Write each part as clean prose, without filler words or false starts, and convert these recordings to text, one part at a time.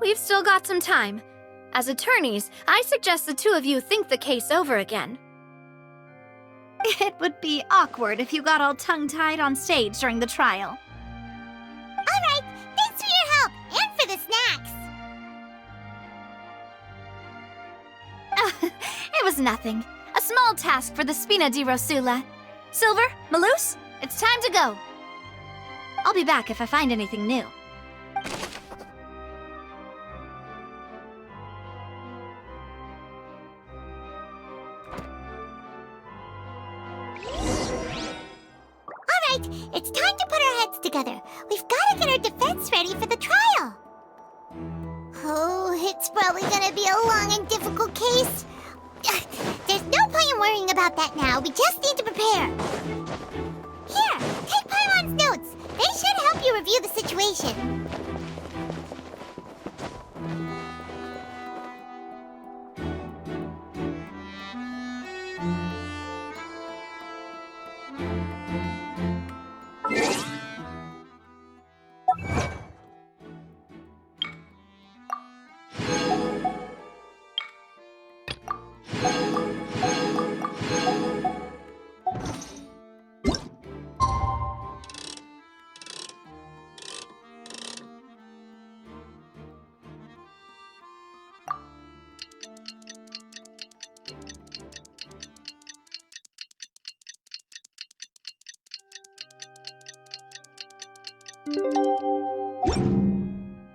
we've still got some time. As attorneys, I suggest the two of you think the case over again. It would be awkward if you got all tongue-tied on stage during the trial. Alright, thanks for your help, and for the snacks! It was nothing. A small task for the Spina di Rosula. Silver, Maloose, it's time to go. I'll be back if I find anything new. Alright, it's time to put our heads together. We've got to get our defense ready for the trial. Oh, it's probably gonna be a long and difficult case. There's no point in worrying about that now. We just need to prepare. Here, take Paimon's notes. They should help you review the situation.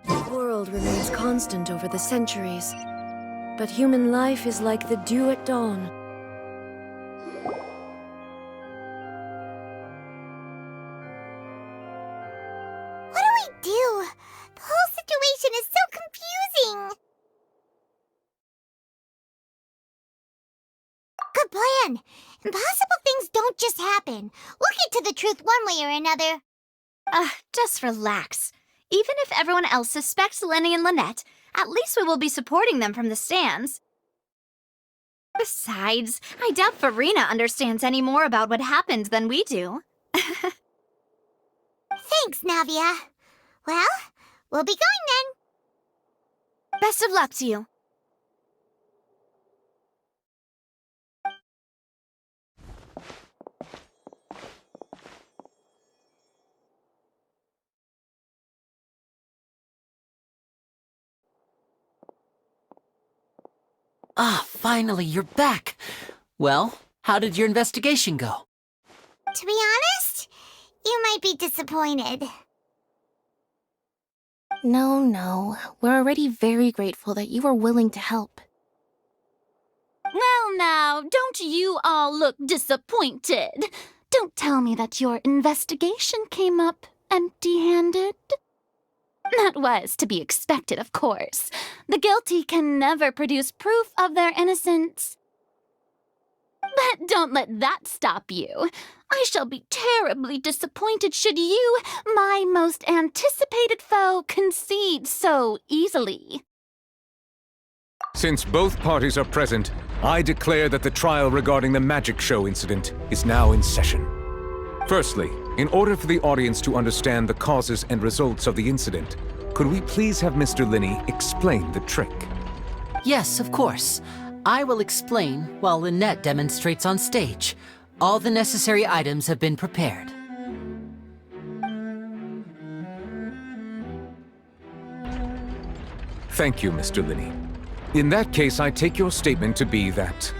The world remains constant over the centuries, but human life is like the dew at dawn. What do we do? The whole situation is so confusing. Good plan. Impossible things don't just happen. We'll get to the truth one way or another. Just relax. Even if everyone else suspects Lenny and Lynette, at least we will be supporting them from the stands. Besides, I doubt Farina understands any more about what happened than we do. Thanks, Navia. Well, we'll be going then. Best of luck to you. Ah, finally, you're back. Well, how did your investigation go? To be honest, you might be disappointed. No. We're already very grateful that you were willing to help. Well now, don't you all look disappointed. Don't tell me that your investigation came up empty-handed. That was to be expected, of course. The guilty can never produce proof of their innocence. But don't let that stop you. I shall be terribly disappointed should you, my most anticipated foe, concede so easily. Since both parties are present, I declare that the trial regarding the magic show incident is now in session. Firstly, in order for the audience to understand the causes and results of the incident, could we please have Mr. Linney explain the trick? Yes, of course. I will explain while Lynette demonstrates on stage. All the necessary items have been prepared. Thank you, Mr. Linney. In that case, I take your statement to be that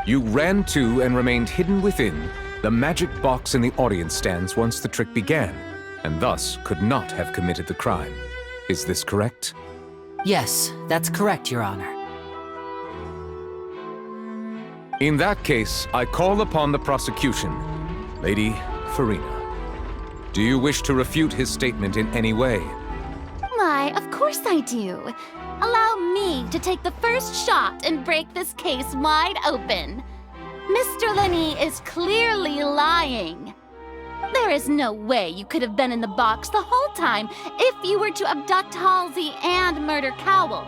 you ran to and remained hidden within the magic box in the audience stands once the trick began, and thus could not have committed the crime. Is this correct? Yes, that's correct, Your Honor. In that case, I call upon the prosecution. Lady Farina, do you wish to refute his statement in any way? Why, of course I do. Allow me to take the first shot and break this case wide open. Mr. Linney is clearly lying. There is no way you could have been in the box the whole time if you were to abduct Halsey and murder Cowell.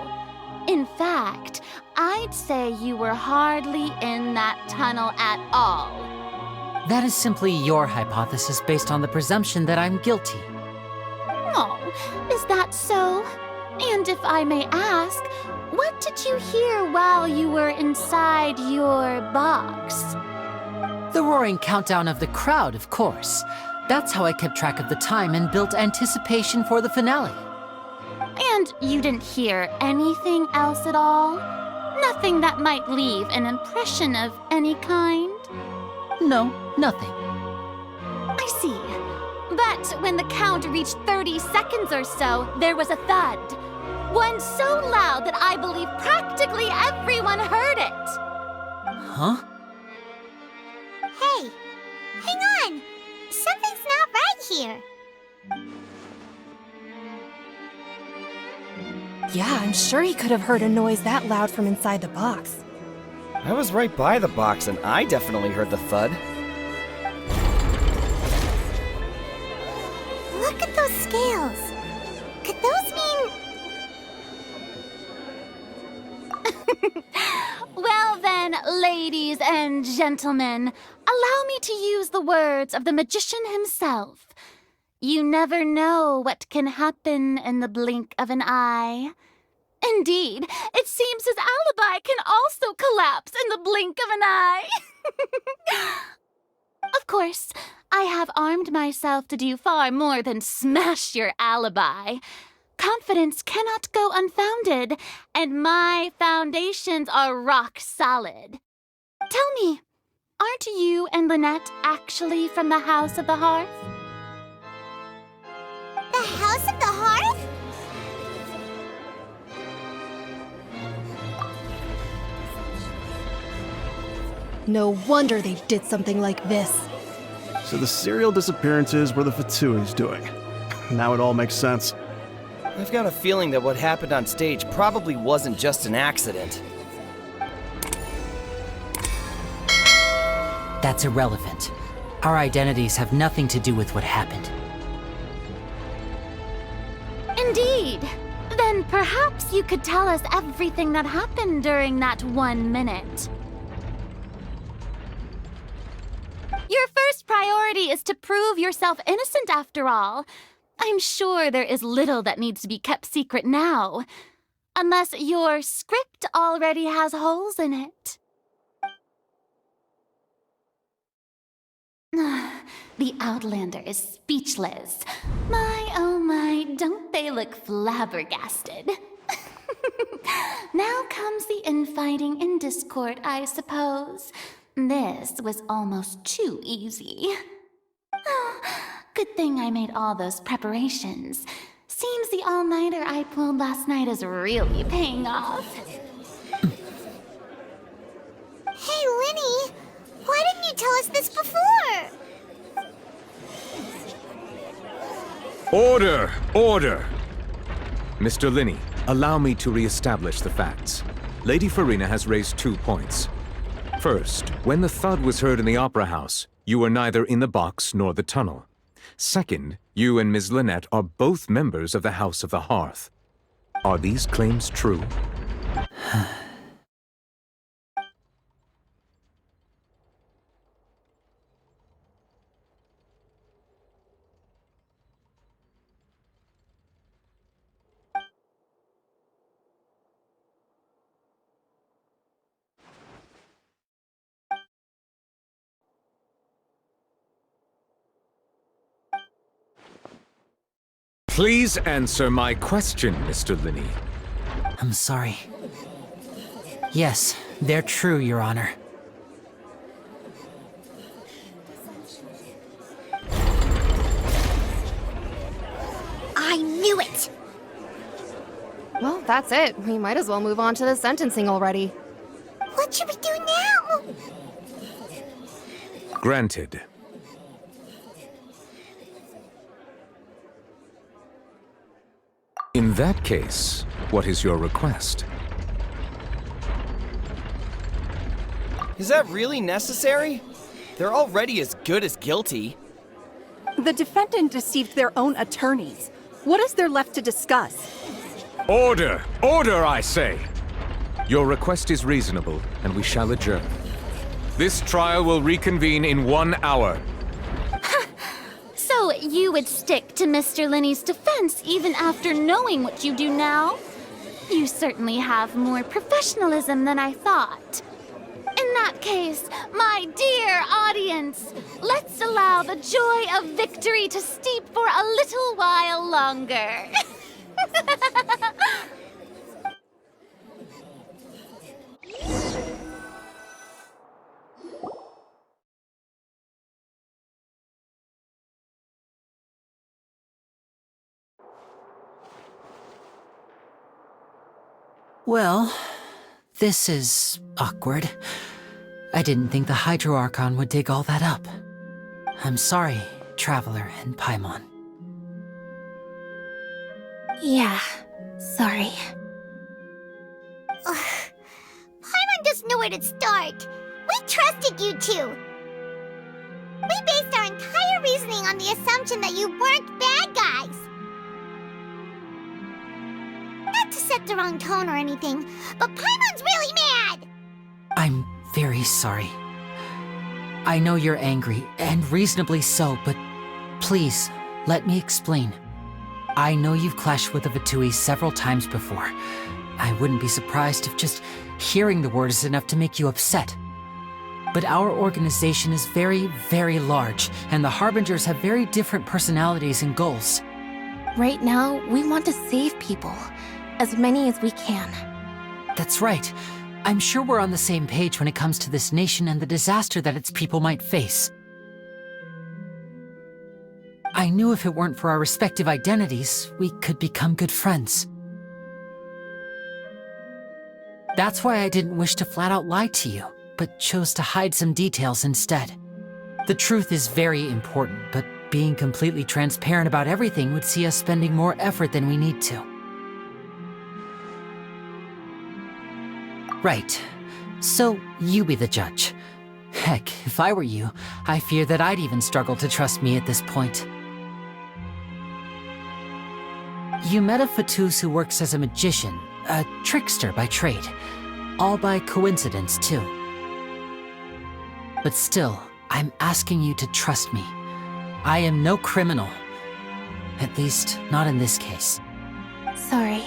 In fact, I'd say you were hardly in that tunnel at all. That is simply your hypothesis based on the presumption that I'm guilty. Oh, is that so? And if I may ask, what did you hear while you were inside your box? The roaring countdown of the crowd, of course. That's how I kept track of the time and built anticipation for the finale. And you didn't hear anything else at all? Nothing that might leave an impression of any kind? No, nothing. I see. But when the count reached 30 seconds or so, there was a thud. One so loud that I believe practically everyone heard it. Huh? Hey, hang on! Something's not right here. Yeah, I'm sure he could have heard a noise that loud from inside the box. I was right by the box and I definitely heard the thud. Look at those scales. Could those mean... Well then, ladies and gentlemen, allow me to use the words of the magician himself. You never know what can happen in the blink of an eye. Indeed, it seems his alibi can also collapse in the blink of an eye. Of course, I have armed myself to do far more than smash your alibi. Confidence cannot go unfounded, and my foundations are rock solid. Tell me, aren't you and Lynette actually from the House of the Hearth? The House of the Hearth? No wonder they did something like this. So the serial disappearances were the Fatsui's doing. Now it all makes sense. I've got a feeling that what happened on stage probably wasn't just an accident. That's irrelevant. Our identities have nothing to do with what happened. Indeed. Then perhaps you could tell us everything that happened during that 1 minute. Your first priority is to prove yourself innocent, after all. I'm sure there is little that needs to be kept secret now. Unless your script already has holes in it. The Outlander is speechless. My, oh my, don't they look flabbergasted? Now comes the infighting and discord, I suppose. This was almost too easy. Good thing I made all those preparations. Seems the all-nighter I pulled last night is really paying off. Hey, Linny! Why didn't you tell us this before? Order! Order! Mr. Linney, allow me to re-establish the facts. Lady Farina has raised 2 points. First, when the thud was heard in the Opera House, you were neither in the box nor the tunnel. Second, you and Ms. Lynette are both members of the House of the Hearth. Are these claims true? Please answer my question, Mr. Linney. I'm sorry. Yes, they're true, Your Honor. I knew it! Well, that's it. We might as well move on to the sentencing already. What should we do now? Granted. In that case, what is your request? Is that really necessary? They're already as good as guilty. The defendant deceived their own attorneys. What is there left to discuss? Order! Order, I say! Your request is reasonable, and we shall adjourn. This trial will reconvene in 1 hour. So you would stick to Mr. Linney's defense even after knowing what you do now. You certainly have more professionalism than I thought. In that case, my dear audience, let's allow the joy of victory to steep for a little while longer. Well, this is awkward. I didn't think the Hydro Archon would dig all that up. I'm sorry, Traveler and Paimon. Yeah, sorry. Paimon doesn't know where to start. We trusted you two. We based our entire reasoning on the assumption that you weren't bad guys. Not to set the wrong tone or anything, but Paimon's really mad! I'm very sorry. I know you're angry, and reasonably so, but please, let me explain. I know you've clashed with the Fatui several times before. I wouldn't be surprised if just hearing the word is enough to make you upset. But our organization is very, very large, and the Harbingers have very different personalities and goals. Right now, we want to save people. As many as we can. That's right. I'm sure we're on the same page when it comes to this nation and the disaster that its people might face. I knew if it weren't for our respective identities, we could become good friends. That's why I didn't wish to flat out lie to you, but chose to hide some details instead. The truth is very important, but being completely transparent about everything would see us spending more effort than we need to. Right. So, you be the judge. Heck, if I were you, I fear that I'd even struggle to trust me at this point. You met a Fatus who works as a magician, a trickster by trade. All by coincidence, too. But still, I'm asking you to trust me. I am no criminal. At least, not in this case. Sorry.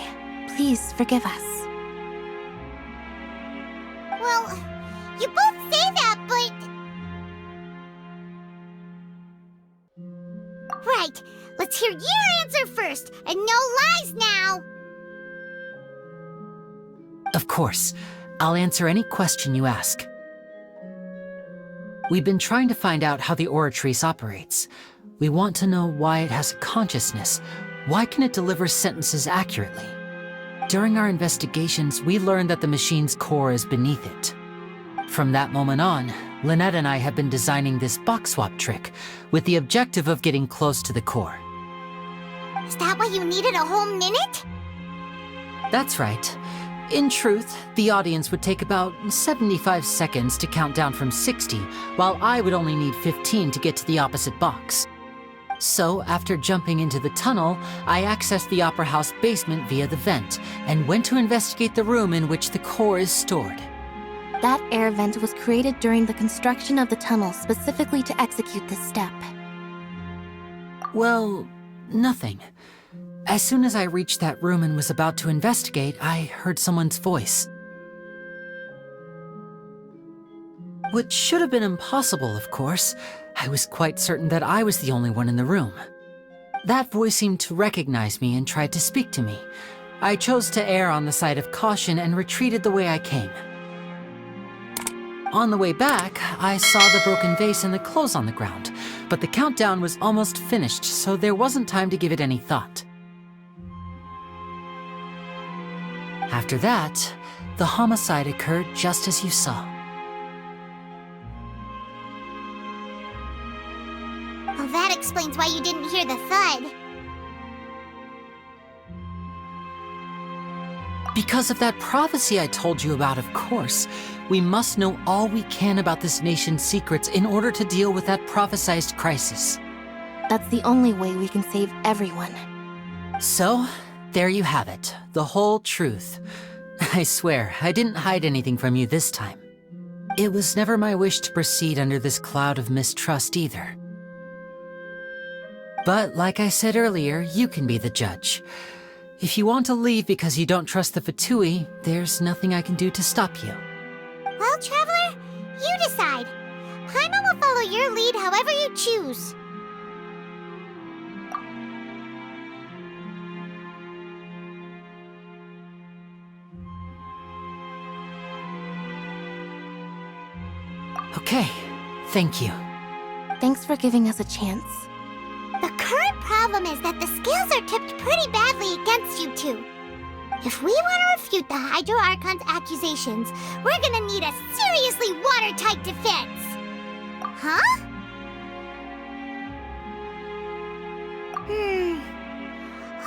Please forgive us. Well, you both say that, but... Right, let's hear your answer first, and no lies now! Of course. I'll answer any question you ask. We've been trying to find out how the Oratrice operates. We want to know why it has a consciousness. Why can it deliver sentences accurately? During our investigations, we learned that the machine's core is beneath it. From that moment on, Lynette and I have been designing this box swap trick with the objective of getting close to the core. Is that why you needed a whole minute? That's right. In truth, the audience would take about 75 seconds to count down from 60, while I would only need 15 to get to the opposite box. So, after jumping into the tunnel, I accessed the Opera House basement via the vent, and went to investigate the room in which the core is stored. That air vent was created during the construction of the tunnel specifically to execute this step. Well, nothing. As soon as I reached that room and was about to investigate, I heard someone's voice. Which should have been impossible, of course. I was quite certain that I was the only one in the room. That voice seemed to recognize me and tried to speak to me. I chose to err on the side of caution and retreated the way I came. On the way back, I saw the broken vase and the clothes on the ground, but the countdown was almost finished, so there wasn't time to give it any thought. After that, the homicide occurred just as you saw. Well, that explains why you didn't hear the thud. Because of that prophecy I told you about, of course. We must know all we can about this nation's secrets in order to deal with that prophesized crisis. That's the only way we can save everyone. So, there you have it. The whole truth. I swear, I didn't hide anything from you this time. It was never my wish to proceed under this cloud of mistrust either. But like I said earlier, you can be the judge. If you want to leave because you don't trust the Fatui, there's nothing I can do to stop you. Well, Traveler, you decide. Paimon will follow your lead however you choose. Okay, thank you. Thanks for giving us a chance. The current problem is that the scales are tipped pretty badly against you two. If we want to refute the Hydro Archon's accusations, we're gonna need a seriously watertight defense. Huh?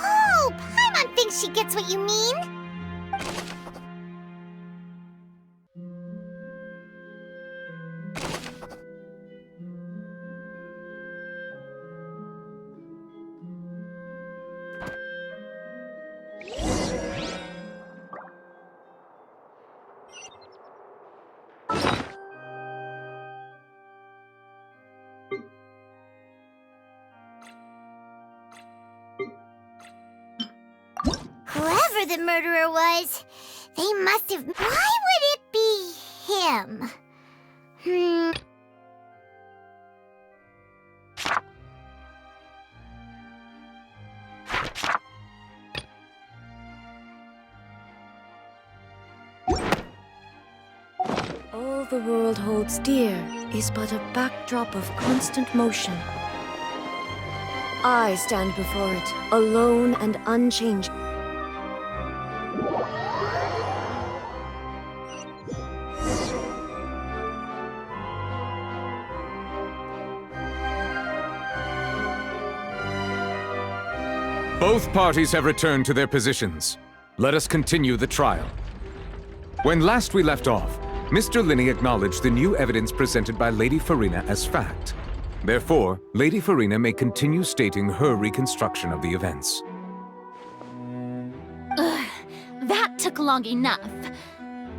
Oh, Paimon thinks she gets what you mean. Whoever the murderer was, they must have... Why would it be him? All the world holds dear is but a backdrop of constant motion. I stand before it, alone and unchanged. Both parties have returned to their positions. Let us continue the trial. When last we left off, Mr. Linney acknowledged the new evidence presented by Lady Farina as fact. Therefore, Lady Farina may continue stating her reconstruction of the events. That took long enough.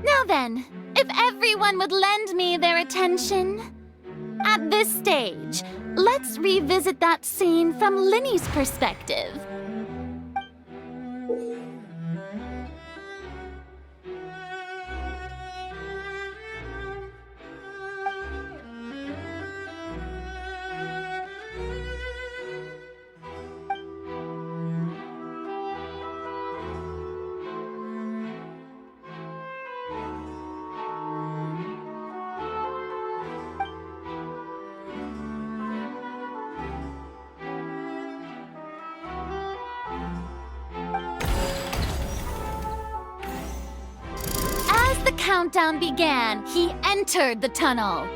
Now then, if everyone would lend me their attention. At this stage, let's revisit that scene from Linney's perspective. As the countdown began, he entered the tunnel.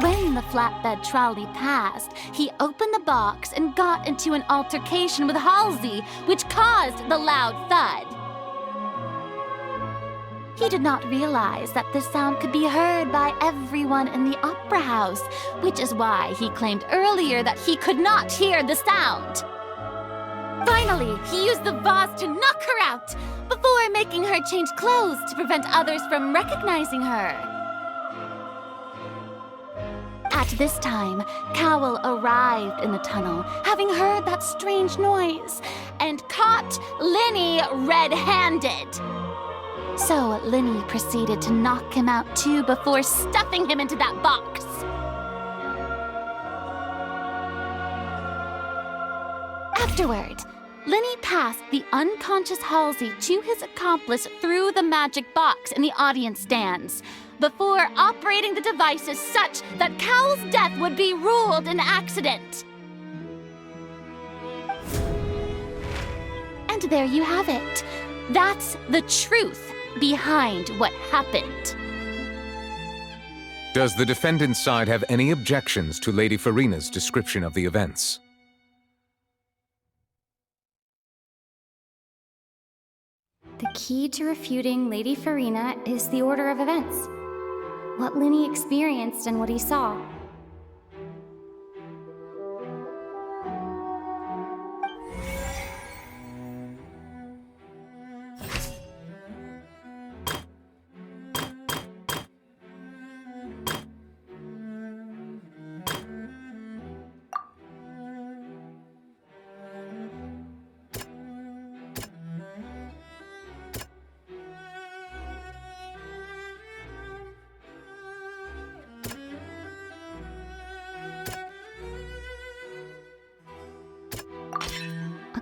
When the flatbed trolley passed, he opened the box and got into an altercation with Halsey, which caused the loud thud. He did not realize that the sound could be heard by everyone in the opera house, which is why he claimed earlier that he could not hear the sound. Finally, he used the vase to knock her out, before making her change clothes to prevent others from recognizing her. At this time, Cowell arrived in the tunnel, having heard that strange noise, and caught Linney red-handed. So Linney proceeded to knock him out too before stuffing him into that box. Afterward, Linney passed the unconscious Halsey to his accomplice through the magic box in the audience stands, before operating the devices such that Cowell's death would be ruled an accident. And there you have it. That's the truth behind what happened. Does the defendant's side have any objections to Lady Farina's description of the events? The key to refuting Lady Farina is the order of events. What Linney experienced and what he saw.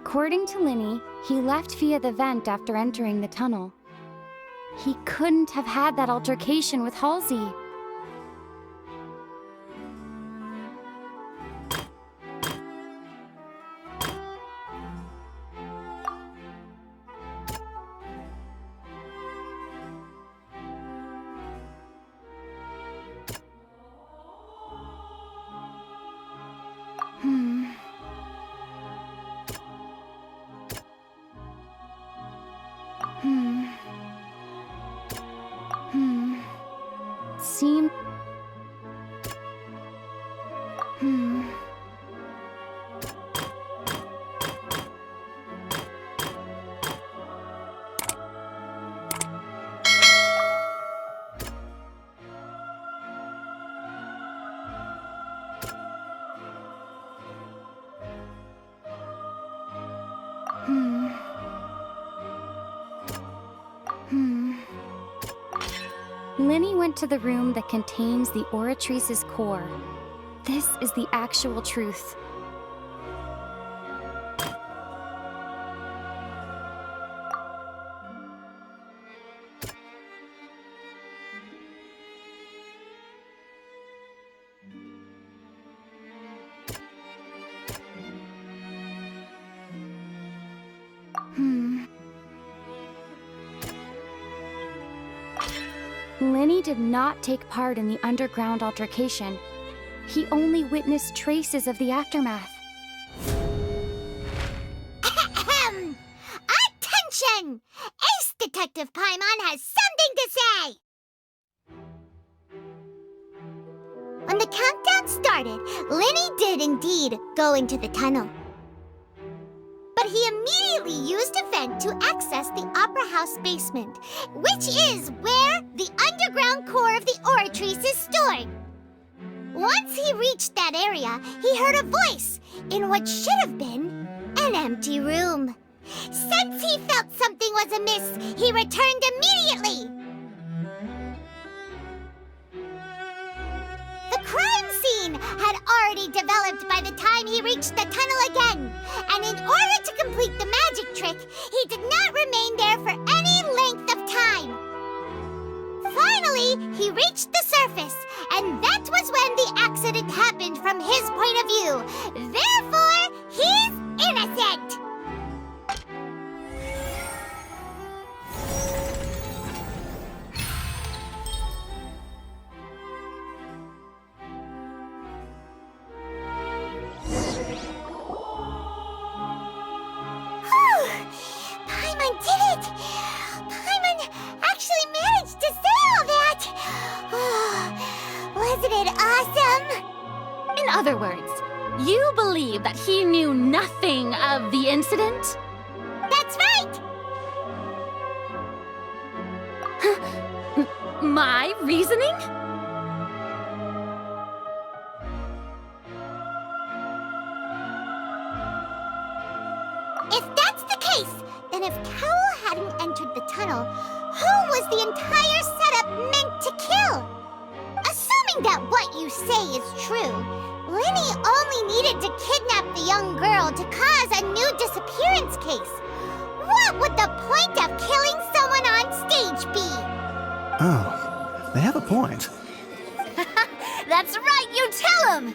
According to Linny, he left via the vent after entering the tunnel. He couldn't have had that altercation with Halsey. Linny went to the room that contains the Oratrice's core. This is the actual truth. Linny did not take part in the underground altercation. He only witnessed traces of the aftermath. Attention! Ace Detective Paimon has something to say! When the countdown started, Linny did indeed go into the tunnel. But he immediately used a vent to access the Opera House basement, which is where the underground core of the Oratrice is stored. Once he reached that area, he heard a voice in what should have been an empty room. Since he felt something was amiss, he returned immediately. The crime scene had already developed by the time he reached the tunnel again, and in order to complete the magic trick, he did not remain there for any length of time. Finally, he reached the surface, and that was when the accident happened from his point of view. Therefore, he's innocent! Paimon did it! Paimon actually managed to say all that! Wasn't it awesome? In other words, you believe that he knew nothing of the incident? That's right! My reasoning? If that's the case, then if Cowell hadn't entered the tunnel, whom was the entire setup meant to kill? Assuming that what you say is true, Linny only needed to kidnap the young girl to cause a new disappearance case. What would the point of killing someone on stage be? Oh, they have a point. That's right, you tell him!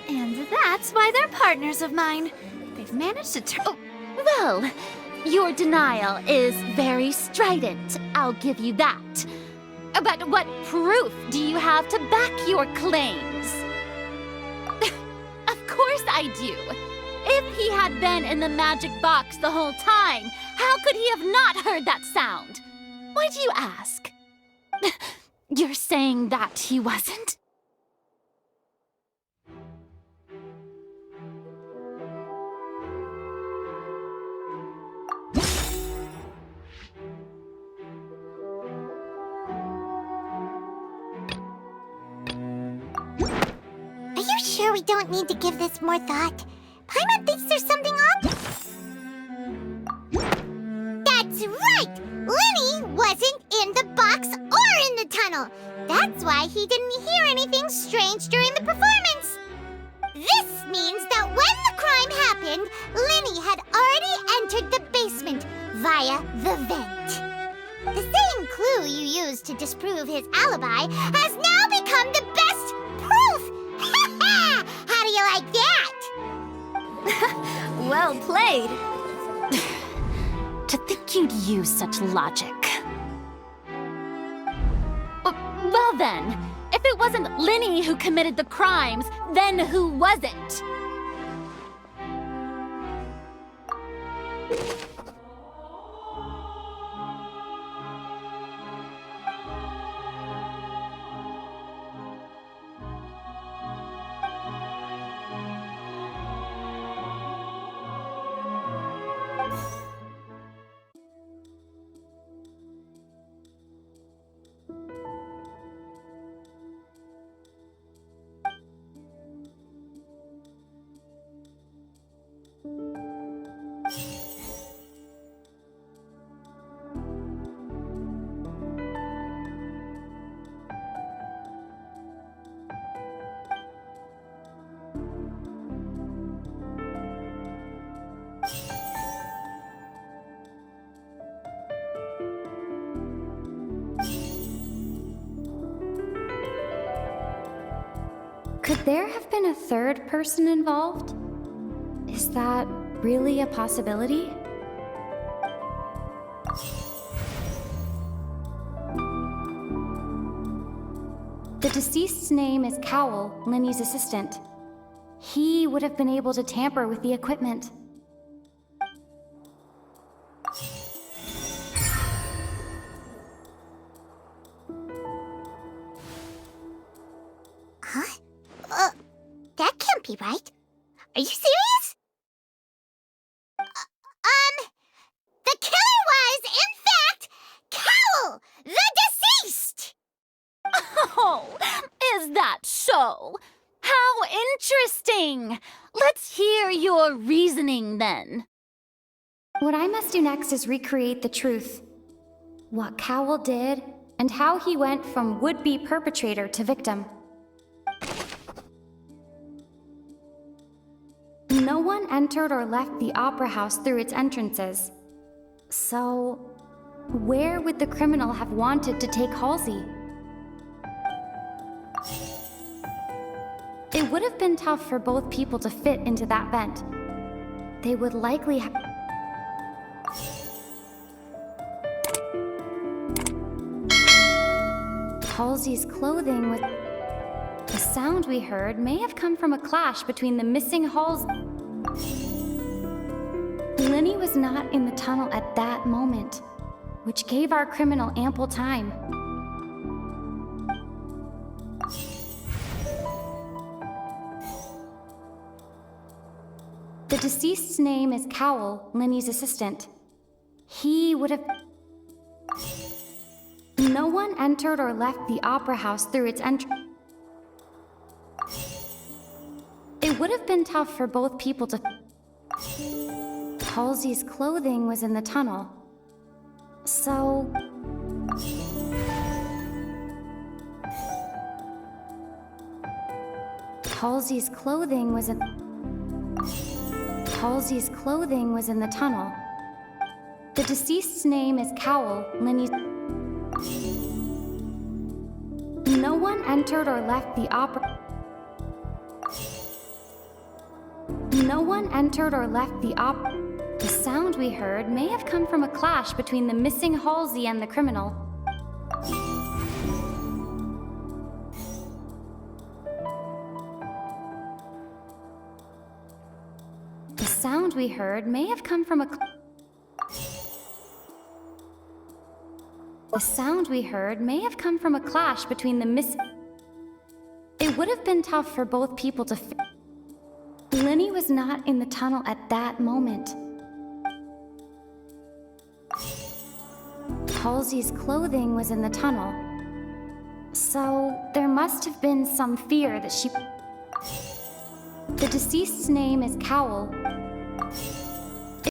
And that's why they're partners of mine. They've managed to turn... Well, your denial is very strident, I'll give you that. But what proof do you have to back your claims? Of course I do. If he had been in the magic box the whole time, how could he have not heard that sound? Why do you ask? You're saying that he wasn't? Are you sure we don't need to give this more thought? Paimon thinks there's something on... That's right! Linny wasn't in the box or in the tunnel. That's why he didn't hear anything strange during the performance. This means that when the crime happened, Linny had already via the vent. The same clue you used to disprove his alibi has now become the best proof! How do you like that? Well played. To think you'd use such logic. Well then, if it wasn't Linny who committed the crimes, then who was it? Could there have been a third person involved? Is that really a possibility? The deceased's name is Cowell, Linny's assistant. He would have been able to tamper with the equipment. Huh? That can't be right. Are you serious? The killer was, in fact, Cowell, the deceased! Oh, is that so? How interesting! Let's hear your reasoning then. What I must do next is recreate the truth. What Cowell did, and how he went from would-be perpetrator to victim. No one entered or left the Opera House through its entrances. So, where would the criminal have wanted to take Halsey? It would have been tough for both people to fit into that vent. They would likely have... Halsey's clothing with... The sound we heard may have come from a clash between the missing Halsey... Linny was not in the tunnel at that moment, which gave our criminal ample time. The deceased's name is Cowell, Linny's assistant. He would have... No one entered or left the Opera House through its entrance. It would have been tough for both people to... Halsey's clothing was in the tunnel. So... Halsey's clothing was in... Halsey's clothing was in the tunnel. The deceased's name is Cowell, Linny's... No one entered or left the opera... No one entered or left the opera... The sound we heard may have come from a clash between the missing Halsey and the criminal. The sound we heard may have come from a... The sound we heard may have come from a clash between the missing... It would have been tough for both people to... Linny was not in the tunnel at that moment. Halsey's clothing was in the tunnel. So, there must have been some fear that she... The deceased's name is Cowell.